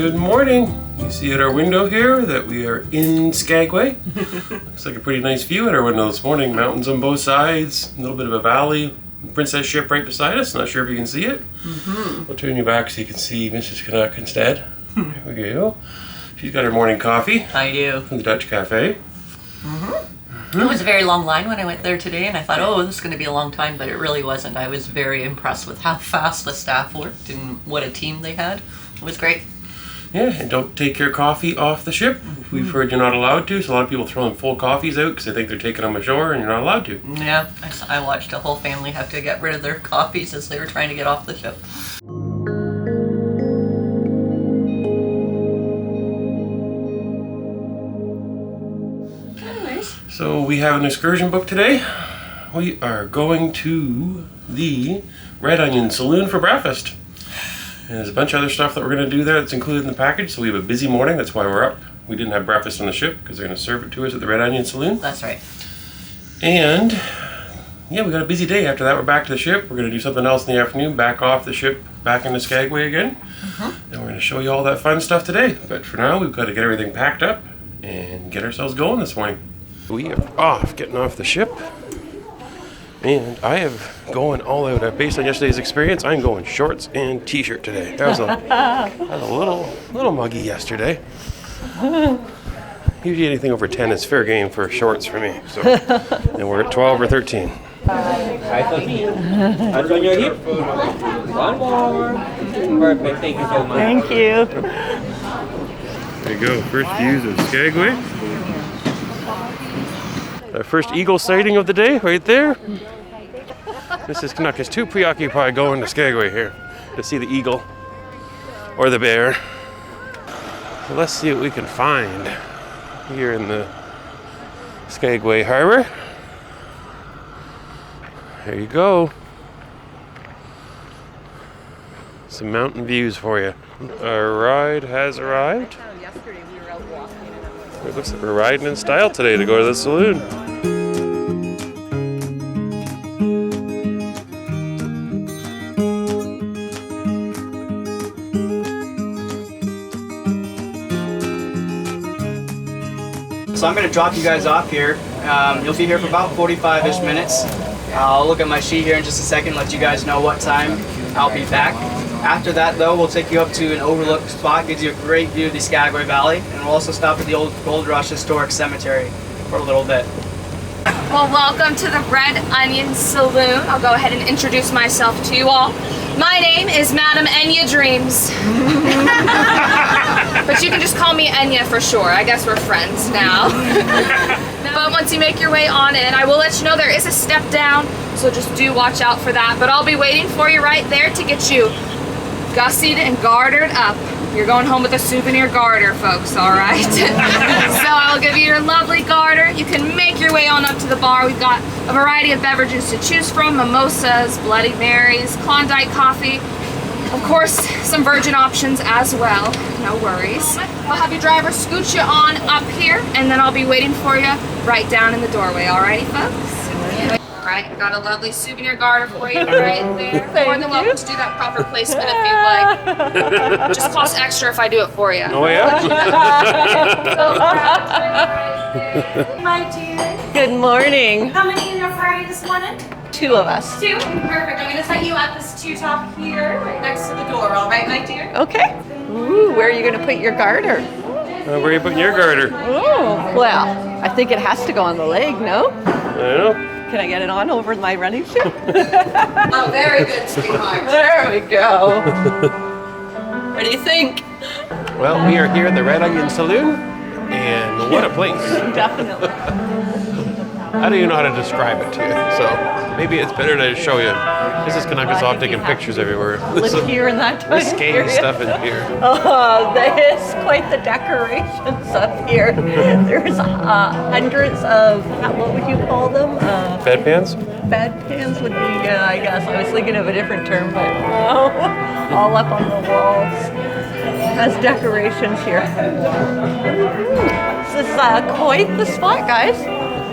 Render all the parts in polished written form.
Good morning. You see at our window here that we are in Skagway. Looks like a pretty nice view at our window this morning. Mountains on both sides, a little bit of a valley. Princess ship right beside us. Not sure if you can see it. We'll turn you back so you can see Mrs. Canuck instead. There we go. She's got her morning coffee. I do. From the Dutch Cafe. It was a very long line when I went there today, and I thought, oh, this is going to be a long time, but it really wasn't. I was very impressed with how fast the staff worked and what a team they had. It was great. Yeah, and don't take your coffee off the ship. We've heard you're not allowed to, so a lot of people throwing full coffees out because they think they're taking them ashore and you're not allowed to. Yeah, I watched a whole family have to get rid of their coffees as they were trying to get off the ship. So we have an excursion book today. We are going to the Red Onion Saloon for breakfast. And there's a bunch of other stuff that we're going to do there that's included in the package. So we have a busy morning. That's why we're up. We didn't have breakfast on the ship because they're going to serve it to us at the Red Onion Saloon. That's right. And yeah, we got a busy day. After that, we're back to the ship. We're going to do something else in the afternoon. Back off the ship, back into Skagway again. And we're going to show you all that fun stuff today. But for now, we've got to get everything packed up and get ourselves going this morning. We are getting off the ship. And I am going all out. Based on yesterday's experience, I'm going shorts and t-shirt today. That was a little muggy yesterday. Usually anything over 10 is fair game for shorts for me. So, and we're at 12 or 13. Hands on your hip. One more. Perfect. Thank you so much. Thank you. There you go. First views of Skagway. Our first eagle sighting of the day, right there. Mrs. Canuck is too preoccupied going to Skagway here to see the eagle or the bear. So let's see what we can find here in the Skagway Harbor. There you go. Some mountain views for you. Our ride has arrived. It looks like we're riding in style today to go to the saloon. So I'm going to drop you guys off here. You'll be here for about 45-ish minutes. I'll look at my sheet here in just a second, let you guys know what time I'll be back. After that, though, we'll take you up to an overlook spot, gives you a great view of the Skagway Valley, and we'll also stop at the old Gold Rush Historic Cemetery for a little bit. Well, welcome to the Red Onion Saloon. I'll go ahead and introduce myself to you all. My name is Madam Enya Dreams. But you can just call me Enya for sure. I guess we're friends now. But once you make your way on in, I will let you know there is a step down, so just do watch out for that. But I'll be waiting for you right there to get you gussied and gartered up. You're going home with a souvenir garter, folks, all right? So I'll give you your lovely garter. You can make your way on up to the bar. We've got a variety of beverages to choose from: mimosas, Bloody Marys, Klondike coffee, of course, some virgin options as well. No worries. I'll have your driver scoot you on up here, and then I'll be waiting for you right down in the doorway, all righty, folks? All right, got a lovely souvenir garter for you right there. More than welcome to do that proper placement if you'd like. Just costs extra if I do it for you. Oh yeah? My dear. Good morning. How many in your party this morning? 2 of us. 2? Perfect. I'm going to set you at this 2-top here, right next to the door. All right, my dear? Okay. Ooh, where are you going to put your garter? Where are you putting your garter? Oh, well, I think it has to go on the leg, no? I don't know. Can I get it on over my running shoe? Oh, very good, sweetheart. There we go. What do you think? Well, we are here at the Red Onion Saloon, and what a place. Definitely. I don't even know how to describe it to you, so maybe it's better to show you. Mrs. Canuck is off taking pictures everywhere. Live here in that time risque period. stuff in here. Oh, there's quite the decorations up here. There's hundreds of, what would you call them? Bedpans? Bedpans would be, I guess. I was thinking of a different term, but all up on the walls. Has decorations here. This is quite the spot, guys.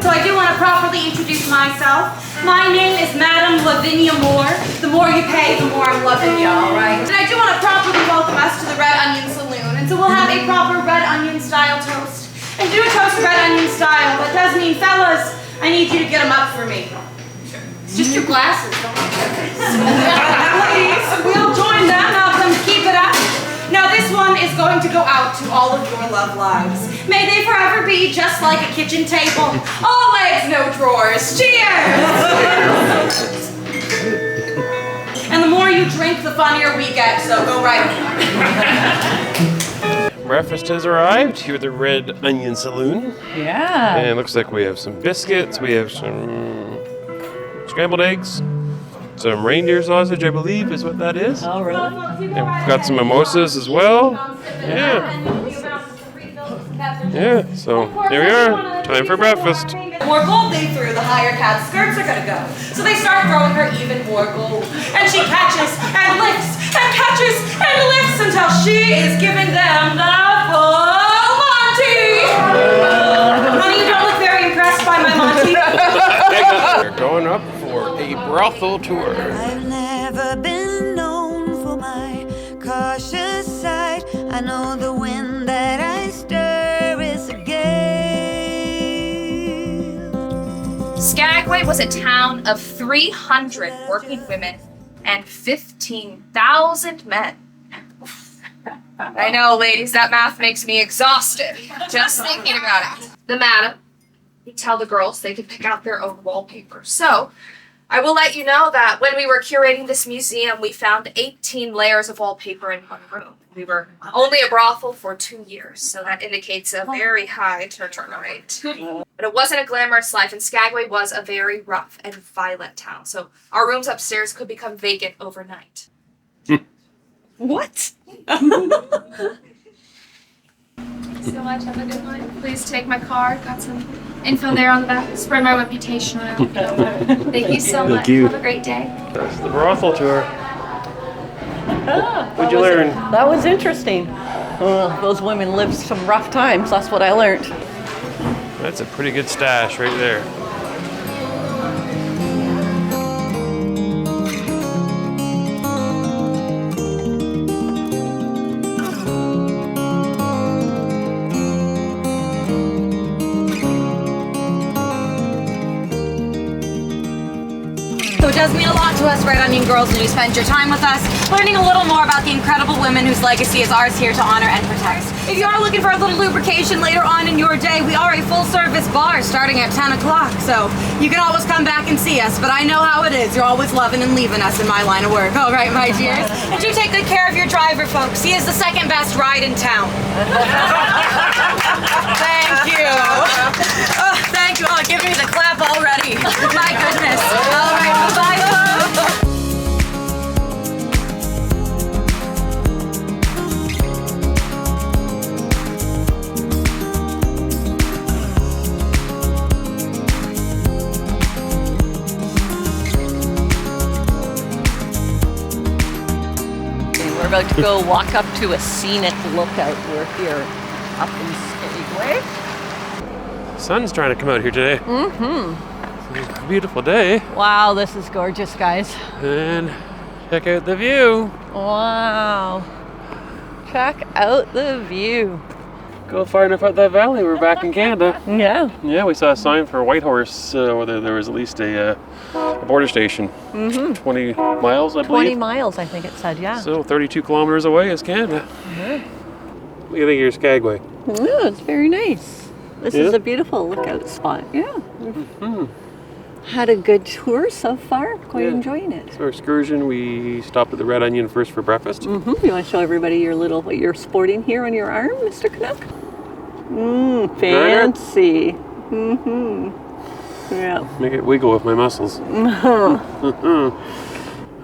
So I do want to properly introduce myself. My name is Madam Lavinia Moore. The more you pay, the more I'm loving you, all right? And I do want to properly welcome us to the Red Onion Saloon. And So we'll have a proper red onion style toast. And do a toast red onion style. That does mean, fellas, I need you to get them up for me. It's just your glasses. Ladies, we'll join them. Have them keep it up. Now this one is going to go out to all of your love lives. May they forever be just like a kitchen table. All legs, no drawers. Cheers! And the more you drink, the funnier we get, so go right on. Breakfast has arrived here at the Red Onion Saloon. Yeah. And it looks like we have some biscuits, we have some scrambled eggs, some reindeer sausage, I believe is what that is. Oh, really? And we've got some mimosas as well. Yeah. Yeah, so here we are. Time for breakfast. The more gold they threw, the higher Kat's skirts are gonna go. So they start throwing her even more gold. And she catches and lifts and catches and lifts until she is giving them the full Monty. Honey, you don't look very impressed by my Monty. We're going up for a brothel tour. I've never been known for my cautious side. I know the wind that I stir is a gale. Skagway was a town of 300 working women and 15,000 men. I know, ladies, that math makes me exhausted just thinking about it. The madam would tell the girls they could pick out their own wallpaper. So I will let you know that when we were curating this museum, we found 18 layers of wallpaper in one room. We were only a brothel for 2 years, so that indicates a very high turnover rate. But it wasn't a glamorous life, and Skagway was a very rough and violent town. So our rooms upstairs could become vacant overnight. What? Thank you so much. Have a good one. Please take my card. Got some info there on the back. Spread my reputation around. Thank you so much. you. Have a great day. That's the brothel tour. What'd you learn? That was interesting. Those women lived some rough times. That's what I learned. That's a pretty good stash right there. So it does mean a lot to us Red Onion girls when you spend your time with us, learning a little more about the incredible women whose legacy is ours here to honor and protect. If you are looking for a little lubrication later on in your day, we are a full-service bar starting at 10 o'clock, so you can always come back and see us, but I know how it is. You're always loving and leaving us in my line of work. All right, my dears? And do take good care of your driver, folks. He is the second best ride in town. Thank you. Oh, thank you. Oh, give me the clap already. My goodness. All right, bye-bye, folks. We're about to go walk up to a scenic lookout. We're here up in Skagway. Sun's trying to come out here today. Mm-hmm. It's a beautiful day. Wow, this is gorgeous, guys. And check out the view. Wow. Check out the view. Go far enough out that valley, we're back in Canada. Yeah. Yeah, we saw a sign for Whitehorse where there was at least a border station. 20 miles, I believe. 20 miles, I think it said, yeah. So 32 kilometers away is Canada. Yeah. What do you think of your Skagway? Yeah, it's very nice. This is Yeah? a beautiful lookout spot. Yeah. Had a good tour so far. Quite enjoying it. So our excursion, we stopped at the Red Onion first for breakfast. You want to show everybody what you're sporting here on your arm, Mr. Canuck? Fancy. Yeah. Make it wiggle with my muscles.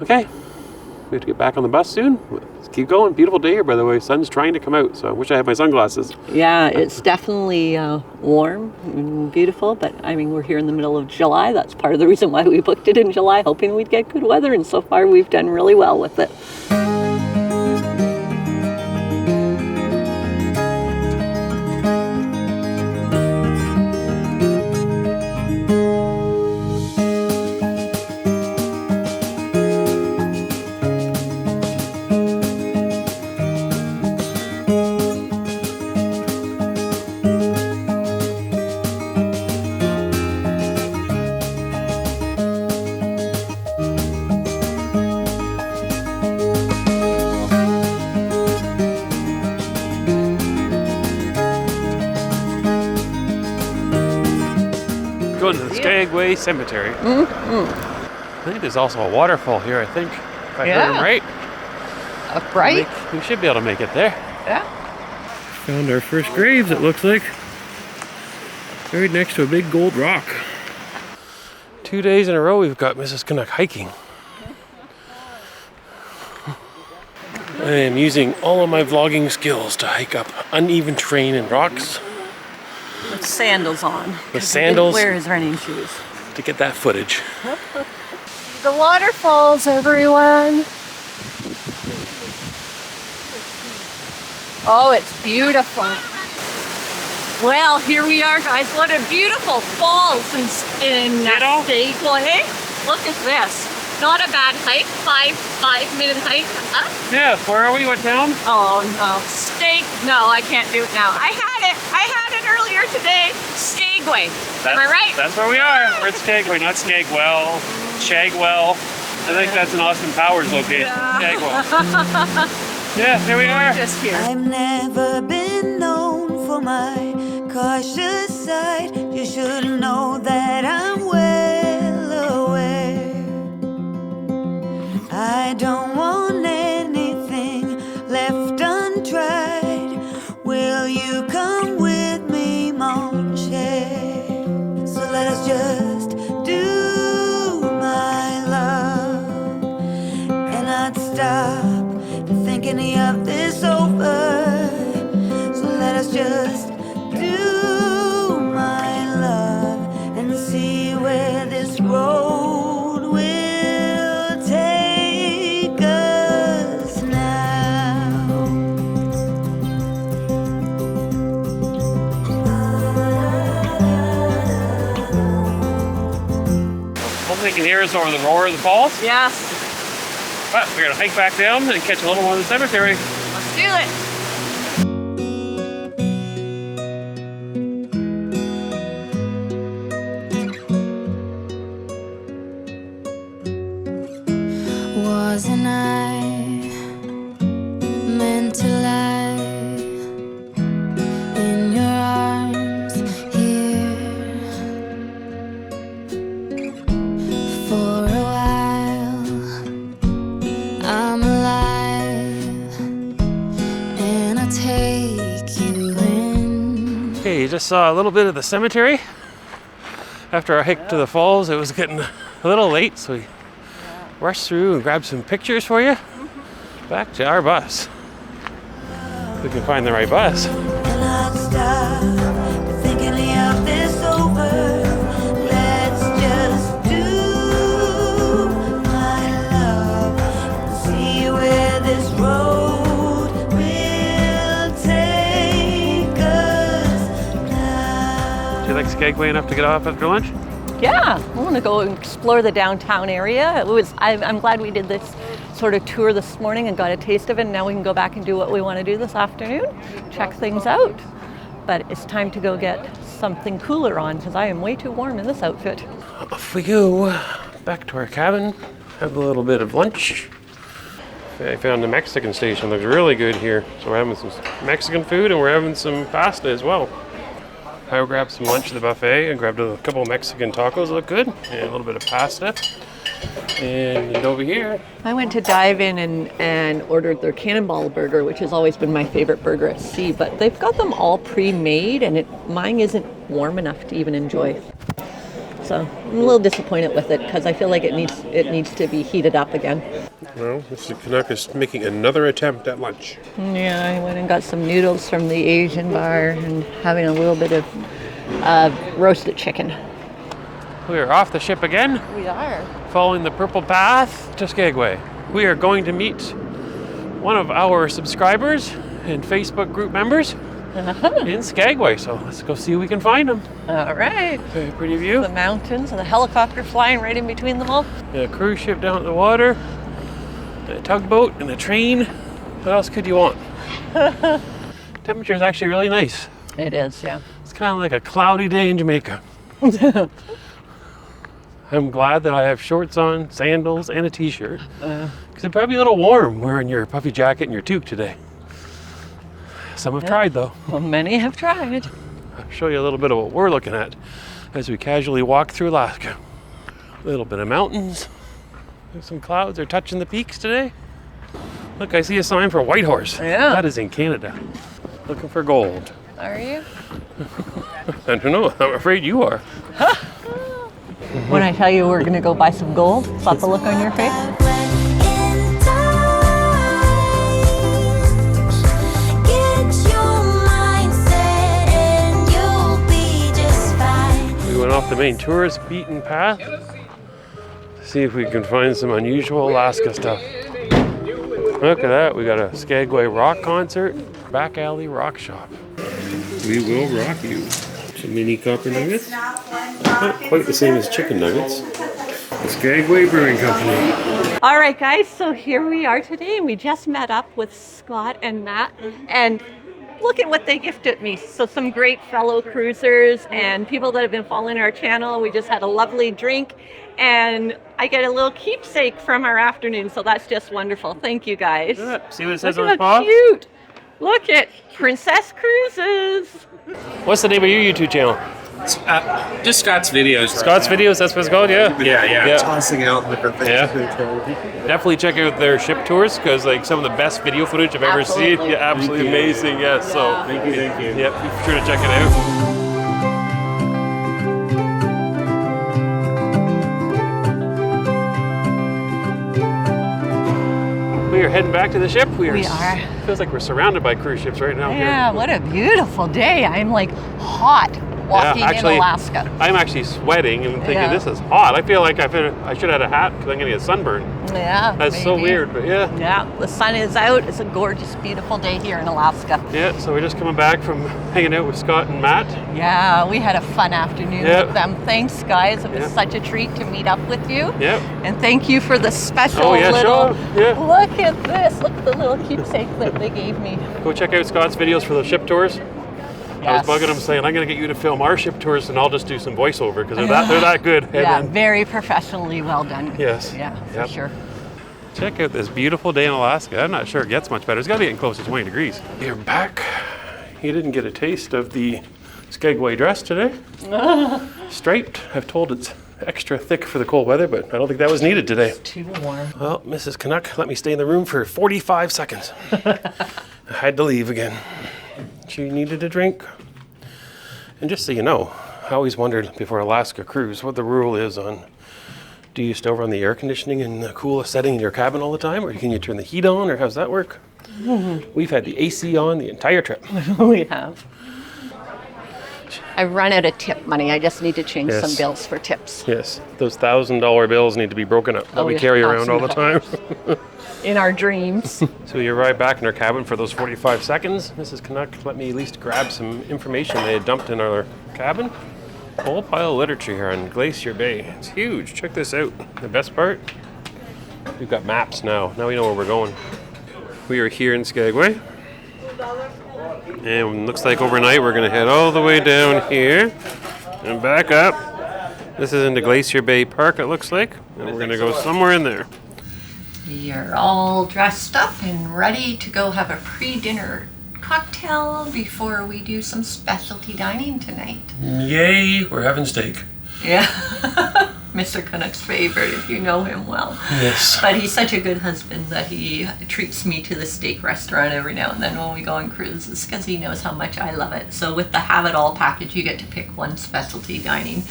Okay, we have to get back on the bus soon. Let's keep going. Beautiful day here, by the way. Sun's trying to come out, so I wish I had my sunglasses. Yeah, it's definitely warm and beautiful, but I mean, we're here in the middle of July. That's part of the reason why we booked it in July, hoping we'd get good weather, and so far we've done really well with it. going to the Skagway Cemetery. I think there's also a waterfall here, I think. If I heard him right. Right? We should be able to make it there. Yeah. Found our first graves, it looks like. Buried next to a big gold rock. 2 days in a row we've got Mrs. Canuck hiking. I am using all of my vlogging skills to hike up uneven terrain and rocks. With sandals on. With sandals. He didn't wear his running shoes. To get that footage. The waterfalls, everyone. Oh, it's beautiful. Well, here we are, guys. What a beautiful falls in Skagway. Look at this. Not a bad hike. Five-minute hike up. Yeah, where are we? What town? Oh no, No, I can't do it now. I had it earlier today. Skagway. Am I right? That's where we are. We're at Skagway, not Skagwell. Shagwell. I think that's an Austin Powers location. Skagwell. Yeah, here we are. Just here. I've never been known for my cautious side. You should know that I'm well aware. I don't want anything left untried. Will you come with me, mon cher? So let us just do my love and not stop to think any of this over. So let us just do my love and see where this road will take us now. Hopefully you can hear us over the roar of the falls. Yes. But we're going to hike back down and catch a little one in the cemetery. Let's do it. Wasn't I meant to lie in your arms here for a while? I'm alive and I take you in. Okay, you just saw a little bit of the cemetery. After our hike to the falls, it was getting a little late, so we rushed through and grabbed some pictures for you. Back to our bus. If we can find the right bus. And I'd stop thinking of this over. Let's just do my love and see where this road will take us now. Do you like Skagway enough to get off after lunch? Yeah, I want to go and explore the downtown area. I'm glad we did this sort of tour this morning and got a taste of it. And now we can go back and do what we want to do this afternoon, check things out. But it's time to go get something cooler on because I am way too warm in this outfit. Off we go back to our cabin, have a little bit of lunch. I found the Mexican station, looks really good here. So we're having some Mexican food and we're having some pasta as well. I grabbed some lunch at the buffet and grabbed a couple of Mexican tacos, look good, and a little bit of pasta. And over here, I went to dive in and ordered their cannonball burger, which has always been my favorite burger at sea, but they've got them all pre-made and mine isn't warm enough to even enjoy. So I'm a little disappointed with it because I feel like it needs to be heated up again. well, Mr. Canuck is making another attempt at lunch. Yeah, I went and got some noodles from the Asian bar and having a little bit of roasted chicken. We are off the ship again, We are. following the purple path to Skagway. We are going to meet one of our subscribers and Facebook group members in Skagway. So let's go see if we can find them. All right. Very pretty view. The mountains and the helicopter flying right in between them all. A cruise ship down at the water, a tugboat, and a train. What else could you want? Temperature is actually really nice. It is, yeah. It's kind of like a cloudy day in Jamaica. I'm glad that I have shorts on, sandals, and a t-shirt. Because it'd probably be a little warm wearing your puffy jacket and your toque today. Some have tried though. Well, many have tried. I'll show you a little bit of what we're looking at. as we casually walk through Alaska. A little bit of mountains. There's some clouds are touching the peaks today. Look, I see a sign for Whitehorse. Yeah. That is in Canada. Looking for gold. Are you? I don't know. I'm afraid you are. When I tell you we're going to go buy some gold, is that the look on your face? We went off the main tourist beaten path to see if we can find some unusual Alaska stuff. Look at that. We got a Skagway rock concert, back alley rock shop. We will rock you. Some mini copper nuggets. Not quite the same as chicken nuggets. The Skagway Brewing Company. All right, guys, so here we are today. We just met up with Scott and Matt, and look at what they gifted me. So some great fellow cruisers and people that have been following our channel. We just had a lovely drink, and I get a little keepsake from our afternoon, so that's just wonderful. Thank you, guys. See what it says Look on the how top? cute. Look at Princess Cruises. What's the name of your YouTube channel? Just Scott's videos. Scott's Videos, that's what it's called, yeah? Yeah. Tossing out different things. Yeah. Definitely check out their ship tours, because like some of the best video footage I've ever seen. Absolutely. Yeah, absolutely amazing. Yeah, so Thank you. yeah, be sure to check it out. We are heading back to the ship. We are. Feels like we're surrounded by cruise ships right now. Yeah, what a beautiful day. I'm like hot walking in Alaska. I'm actually sweating and thinking Yeah. this is hot. I feel like I should have had a hat because I'm going to get sunburned. Yeah, That's so maybe. weird, but yeah. Yeah, the sun is out. It's a gorgeous, beautiful day here in Alaska. Yeah, so we're just coming back from hanging out with Scott and Matt. Yeah, we had a fun afternoon Yeah. with them. Thanks, guys. It was Yeah. such a treat to meet up with you. Yep. And thank you for the special Oh, yeah, little... sure. Yeah. Look at this. Look at the little keepsake that they gave me. Go check out Scott's videos for the ship tours. I was bugging him saying, I'm going to get you to film our ship tours and I'll just do some voiceover because they're that good. And Yeah, then- very professionally well done. Yes. Yeah, for Yep. sure. Check out this beautiful day in Alaska. I'm not sure it gets much better. It's got to be getting close to 20 degrees. You're back. You didn't get a taste of the Skagway dress today. Striped. I've told it's extra thick for the cold weather, but I don't think that was needed today. Too warm. Well, Mrs. Canuck let me stay in the room for 45 seconds. I had to leave again. She needed a drink. And just so you know, I always wondered before Alaska cruise what the rule is on, do you still run the air conditioning in the coolest setting in your cabin all the time, or can you turn the heat on, or how's that work? We've had the AC on the entire trip. We have. I've run out of tip money. I just need to change Yes. some bills for tips. Yes, those $1,000 bills need to be broken up that we yeah, carry around all the time. In our dreams. So we arrived back in our cabin for those 45 seconds. Mrs. Canuck let me at least grab some information they had dumped in our cabin. A whole pile of literature here on Glacier Bay. It's huge. Check this out. The best part, we've got maps now. Now we know where we're going. We are here in Skagway. And it looks like overnight we're going to head all the way down here and back up. This is into Glacier Bay Park, it looks like. And we're going to go somewhere in there. You're all dressed up and ready to go have a pre-dinner cocktail before we do some specialty dining tonight. Yay, we're having steak. Yeah. Mr. Canuck's favorite, if you know him well. Yes. But he's such a good husband that he treats me to the steak restaurant every now and then when we go on cruises because he knows how much I love it. So with the Have It All package, you get to pick one specialty dining.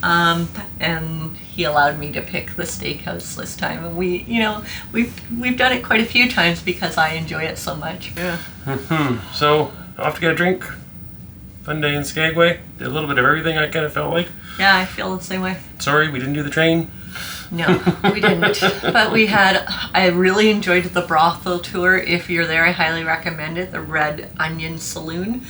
And he allowed me to pick the steakhouse this time. And we've done it quite a few times because I enjoy it so much. Yeah. So, off to get a drink. Fun day in Skagway. Did a little bit of everything, I kind of felt like. Yeah, I feel the same way. Sorry, we didn't do the train. No, we didn't. But I really enjoyed the brothel tour. If you're there, I highly recommend it. The Red Onion Saloon.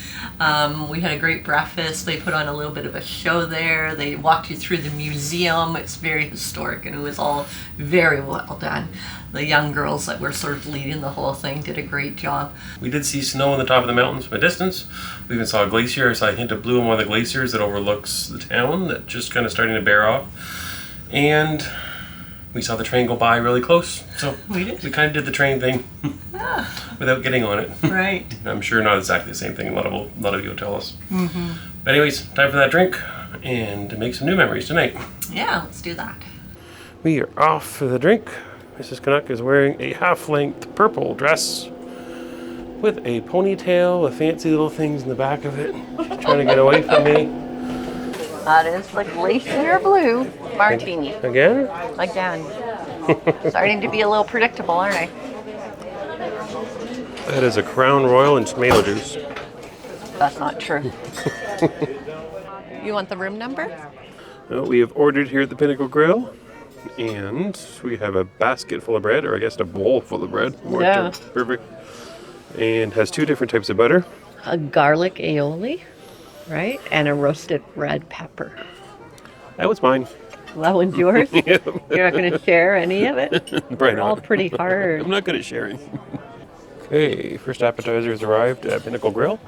We had a great breakfast. They put on a little bit of a show there. They walked you through the museum. It's very historic and it was all very well done. The young girls that were sort of leading the whole thing did a great job. We did see snow on the top of the mountains from a distance. We even saw a glacier. I saw a hint of blue on one of the glaciers that overlooks the town that just kind of starting to bear off. And we saw the train go by really close. So We did. we kind of did the train thing without getting on it. Right. I'm sure not exactly the same thing. A lot of you will tell us. But anyways, time for that drink. and make some new memories tonight. Yeah, let's do that. We are off for the drink. Mrs. Canuck is wearing a half-length purple dress with a ponytail with fancy little things in the back of it. She's trying to get away from me. That is the Glacier Blue Martini. Again? Again. Starting to be a little predictable, aren't I? That is a Crown Royal and tomato juice. That's not true. You want the room number? We have ordered here at the Pinnacle Grill, and we have a basket full of bread, or I guess a bowl full of bread. Yeah. Perfect. And has 2 different types of butter. A garlic aioli, right? And a roasted red pepper. That was mine. That one's yours? Yeah. You're not going to share any of it? Right They're all on. pretty hard. I'm not good at sharing. Okay, first appetizer has arrived at Pinnacle Grill.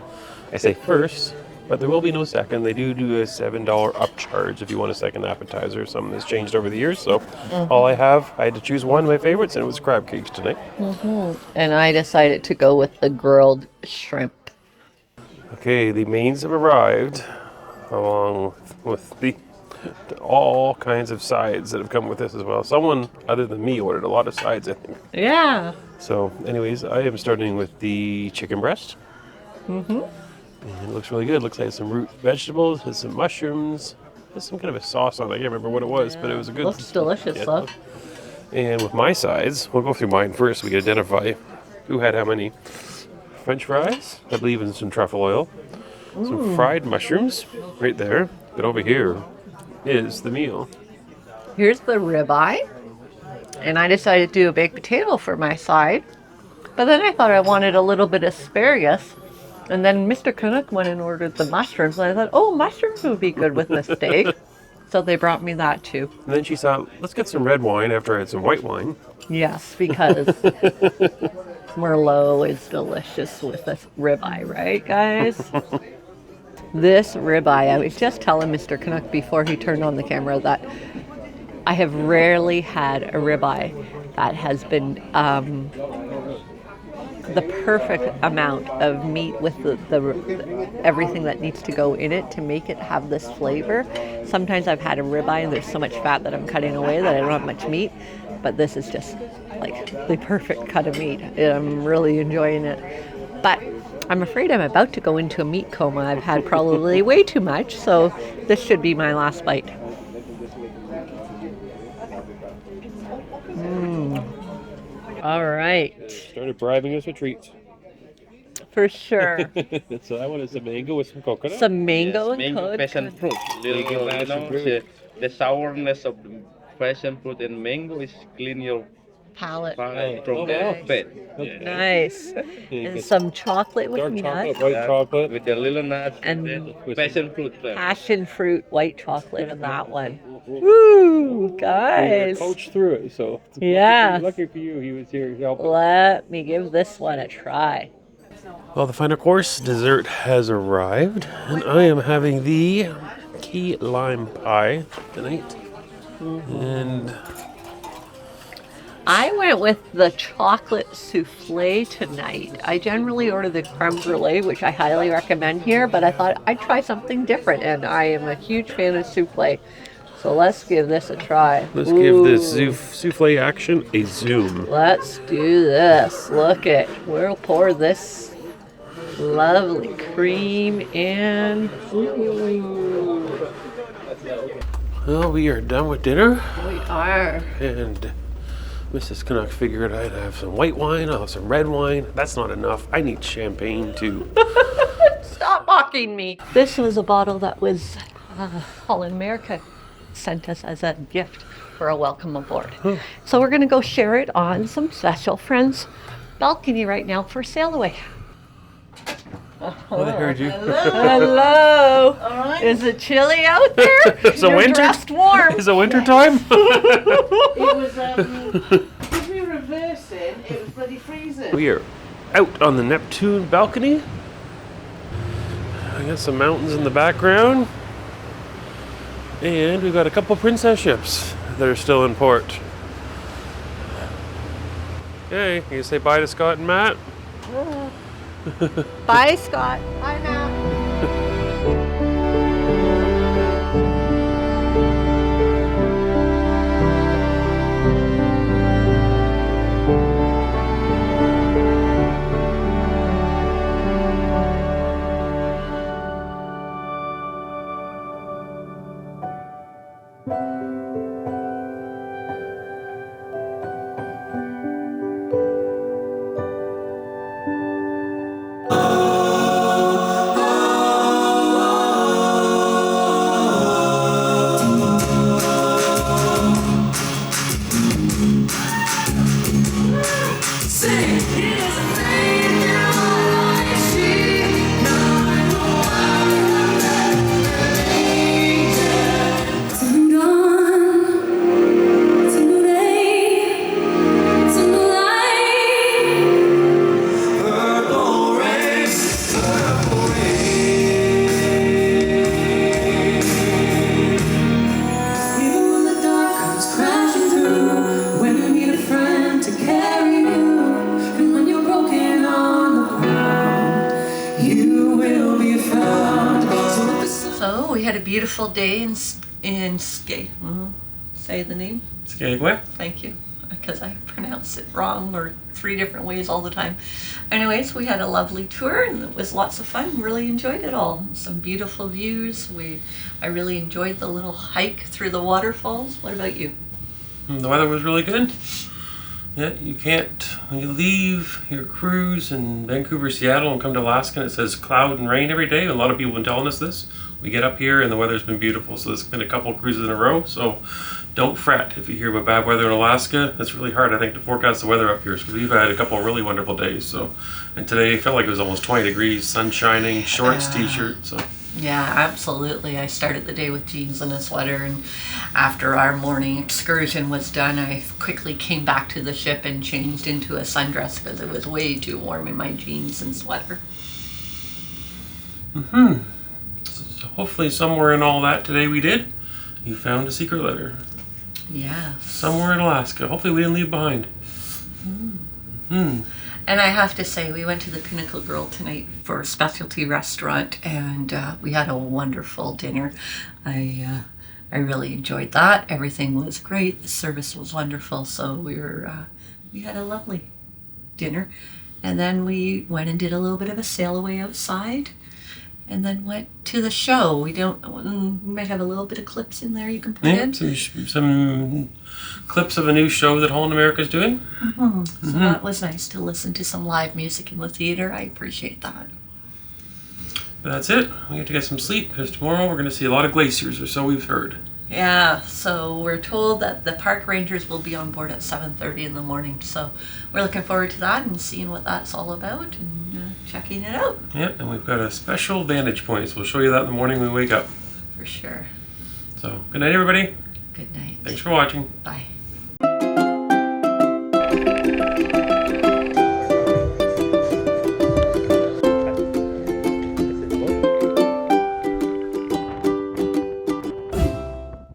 I say first, but there will be no second. They do a $7 upcharge if you want a second appetizer. Something that's changed over the years. So all I had to choose one of my favorites, and it was crab cakes tonight. And I decided to go with the grilled shrimp. Okay, the mains have arrived, along with the all kinds of sides that have come with this as well. Someone other than me ordered a lot of sides, I think. Yeah. So, anyways, I am starting with the chicken breast. And it looks really good. Looks like some root vegetables, has some mushrooms, has some kind of a sauce on it. I can't remember what it was, but it was a good. Looks delicious, though. And with my sides, we'll go through mine first. We can identify who had how many. French fries, I believe, in some truffle oil. Some fried mushrooms, right there. But over here is the meal. Here's the ribeye. And I decided to do a baked potato for my side. But then I thought I wanted a little bit of asparagus. And then Mr. Canuck went and ordered the mushrooms. And I thought, oh, mushrooms would be good with this steak. So they brought me that too. And then she thought, let's get some red wine after I had some white wine. Yes, because Merlot is delicious with this ribeye, right, guys? This ribeye, I was just telling Mr. Canuck before he turned on the camera that I have rarely had a ribeye that has been the perfect amount of meat with the everything that needs to go in it to make it have this flavor. Sometimes I've had a ribeye and there's so much fat that I'm cutting away that I don't have much meat, but this is just like the perfect cut of meat. I'm really enjoying it. But I'm afraid I'm about to go into a meat coma. I've had probably way too much, so this should be my last bite. All right. Started bribing us with treats. For sure. So that one is a mango with some coconut. Some mango and mango, passion fruit. The sourness of the passion fruit and mango is clean your palate from the bed. Nice. And some chocolate with Dark nuts. chocolate, white chocolate. With the little nuts And passion fruit. passion fruit, white chocolate in that one. Woo, guys. Coach through it, so Yeah. lucky for you, he was here to help. Let me give this one a try. Well, the final course dessert has arrived, and I am having the key lime pie tonight. And I went with the chocolate souffle tonight. I generally order the creme brulee, which I highly recommend here, but I thought I'd try something different, and I am a huge fan of souffle. So let's give this a try. let's give this souffle action a zoom. Let's do this. Look it. We'll pour this lovely cream in. Ooh. Well, we are done with dinner, We are. and Mrs. Canuck figured I'd have some white wine, I'll have some red wine. That's not enough. I need champagne too. Stop mocking me. This was a bottle that was Holland America sent us as a gift for a welcome aboard. So we're going to go share it on some special friends' balcony right now for Sailaway. I heard you. Hello. All right. Is it chilly out there? It's a You're winter. dressed warm. Is it winter time? It was, if we were reversing, it was bloody freezing. We are out on the Neptune balcony. I got some mountains in the background. And we've got a couple princess ships that are still in port. Okay, you say bye to Scott and Matt? Bye, Scott. Bye, Matt. we had a beautiful day in say the name. Skagway. Thank you, because I pronounce it wrong or 3 different ways all the time. Anyways, we had a lovely tour and it was lots of fun. Really enjoyed it all. Some beautiful views. I really enjoyed the little hike through the waterfalls. What about you? The weather was really good. Yeah, you can't, when you leave your cruise in Vancouver, Seattle and come to Alaska and it says cloud and rain every day. A lot of people have been telling us this. We get up here and the weather's been beautiful, so there's been a couple of cruises in a row, so don't fret if you hear about bad weather in Alaska. It's really hard, I think, to forecast the weather up here because we've had a couple of really wonderful days. And today felt like it was almost 20 degrees, sun shining, shorts, t-shirt. So yeah, absolutely. I started the day with jeans and a sweater, and after our morning excursion was done, I quickly came back to the ship and changed into a sundress because it was way too warm in my jeans and sweater. So hopefully somewhere in all that today we did, you found a secret letter. Yeah. Somewhere in Alaska. Hopefully we didn't leave behind. And I have to say, we went to the Pinnacle Grill tonight for a specialty restaurant, and we had a wonderful dinner. I really enjoyed that. Everything was great. The service was wonderful. So we had a lovely dinner, and then we went and did a little bit of a sailaway outside, and then went to the show. We might have a little bit of clips in there you can put in. Some clips of a new show that Holland America is doing. So that was nice to listen to some live music in the theater. I appreciate that. But that's it. We have to get some sleep because tomorrow we're going to see a lot of glaciers, or so we've heard. Yeah, so we're told that the park rangers will be on board at 7:30 in the morning. So we're looking forward to that and seeing what that's all about and checking it out. Yep, and we've got a special vantage point, so we'll show you that in the morning when we wake up. For sure. So, good night, everybody. Good night. Thanks for watching. Bye.